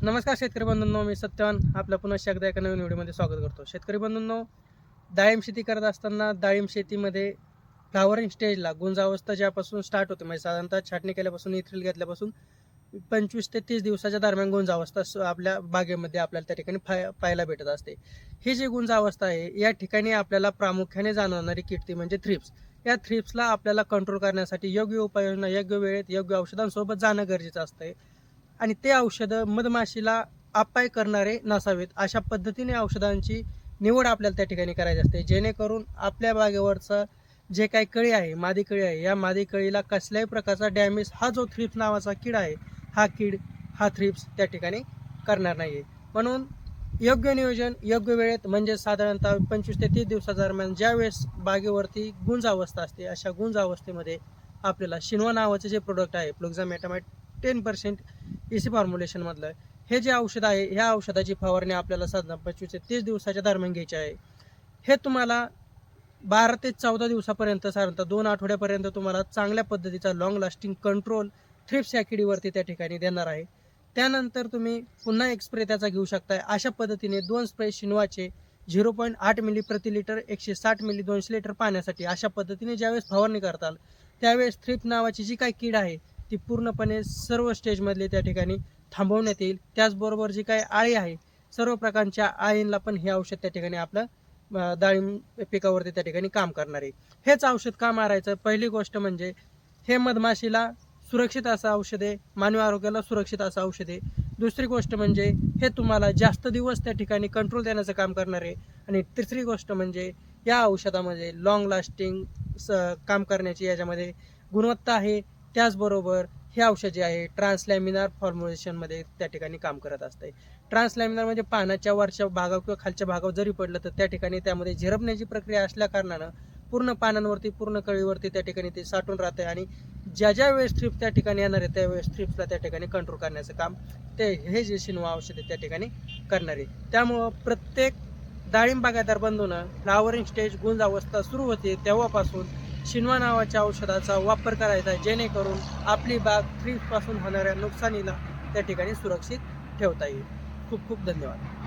नमस्कार शेतकरी बंधूंनो, मी सत्यवान आपल्या पुन्हा एकदा एका नवीन व्हिडिओमध्ये स्वागत करतो. शेतकरी बंधूंनो, डाळिंब शेती करत असताना डाळिंब शेतीमध्ये फ्लावरिंग स्टेजला गुंजावस्था ज्यापासून स्टार्ट होते, म्हणजे साधारणतः छाटणी केल्यापासून इथ्रिल घेतल्यापासून 25 ते 30 दिवसाच्या दरम्यान गुंजावस्था आपल्या बागेमध्ये आपल्याला त्या ठिकाणी पाहायला भेटत असते. ही जी गुंजावस्था आहे, या ठिकाणी आपल्याला प्रामुख्याने जाणवणारी कीड ती म्हणजे थ्रिप्स. या थ्रिप्सला आपल्याला कंट्रोल करण्यासाठी योग्य उपाययोजना, योग्य वेळेत, योग्य औषधांसोबत जाणं गरजेचं असतं आणि ते औषधं मधमाशीला अपाय करणारे नसावेत, अशा पद्धतीने औषधांची निवड आपल्याला त्या ठिकाणी करायची असते, जेणेकरून आपल्या बागेवरचं जे काही कळी आहे, मादी कळी आहे, या मादी कळीला कसल्याही प्रकारचा डॅमेज हा जो थ्रिप्स नावाचा कीड आहे, हा थ्रिप्स त्या ठिकाणी करणार नाही. म्हणून योग्य नियोजन योग्य वेळेत, म्हणजे साधारणतः 25 ते 30 दिवसादरम्यान ज्यावेळेस बागेवरती गुंज अवस्था असते, अशा गुंज अवस्थेमध्ये आपल्याला शिनवा नावाचे जे प्रोडक्ट आहे, फ्लुक्झामेटामाइट 10% EC फॉर्म्युलेशनमधलं हे जे औषध आहे, ह्या औषधाची फवारणी आपल्याला साधारण 25 ते 30 दिवसाच्या दरम्यान घ्यायची आहे. हे तुम्हाला 12 ते 14 दिवसापर्यंत, साधारणतः 2 आठवड्यापर्यंत तुम्हाला चांगल्या पद्धतीचा लॉंग लास्टिंग कंट्रोल थ्रिप्स या किडीवरती त्या ठिकाणी देणार आहे. त्यानंतर तुम्ही पुन्हा एक स्प्रे त्याचा घेऊ शकताय. अशा पद्धतीने 2 स्प्रे शिनवाचे 0.8 मिली प्रति लिटर 160 मिली 200 लिटर पाण्यासाठी अशा पद्धतीने ज्यावेळेस फवारणी करताल, त्यावेळेस थ्रिप्स नावाची जी काही कीड आहे ती पूर्णपणे सर्व स्टेजमधले त्या ठिकाणी थांबवण्यात येईल. त्याचबरोबर जी काही आळी आहे, सर्व प्रकारच्या आळींना पण हे औषध त्या ठिकाणी आपलं डाळिंब पिकावरती त्या ठिकाणी काम करणार आहे. हेच औषध का मारायचं? पहिली गोष्ट म्हणजे हे मधमाशीला सुरक्षित असं औषध आहे, मानवी आरोग्याला सुरक्षित असं औषध आहे. दुसरी गोष्ट म्हणजे हे तुम्हाला जास्त दिवस त्या ठिकाणी कंट्रोल देण्याचं काम करणार आहे. आणि तिसरी गोष्ट म्हणजे या औषधामध्ये लॉंग लास्टिंग काम करण्याची याच्यामध्ये गुणवत्ता आहे. त्याचबरोबर हे औषध जे आहे ट्रान्सलॅमिनार फॉर्म्युलेशनमध्ये त्या ठिकाणी काम करत असते. ट्रान्सलॅमिनार म्हणजे पानाच्या वरच्या भागावर किंवा खालच्या भागावर जरी पडलं तर त्या ठिकाणी त्यामध्ये झिरपण्याची प्रक्रिया असल्या कारणानं पूर्ण पानांवरती, पूर्ण कळीवरती त्या ठिकाणी ते साठून राहते आणि ज्या वेळेस थ्रिप्स त्या ठिकाणी येणार आहे, त्यावेळेस थ्रिप्सला त्या ठिकाणी कंट्रोल करण्याचं काम हे जे शिनवा औषध आहे त्या ठिकाणी करणार आहे. त्यामुळं प्रत्येक डाळिंब बागायतदार बंधूंना फ्लावरिंग स्टेज गुंज अवस्था सुरू होते तेव्हापासून शिनवा नावाच्या औषधाचा वापर करायचा, जेणेकरून आपली बाग थ्रिप्सपासून होणाऱ्या नुकसानीला त्या ठिकाणी सुरक्षित ठेवता येईल. खूप खूप धन्यवाद.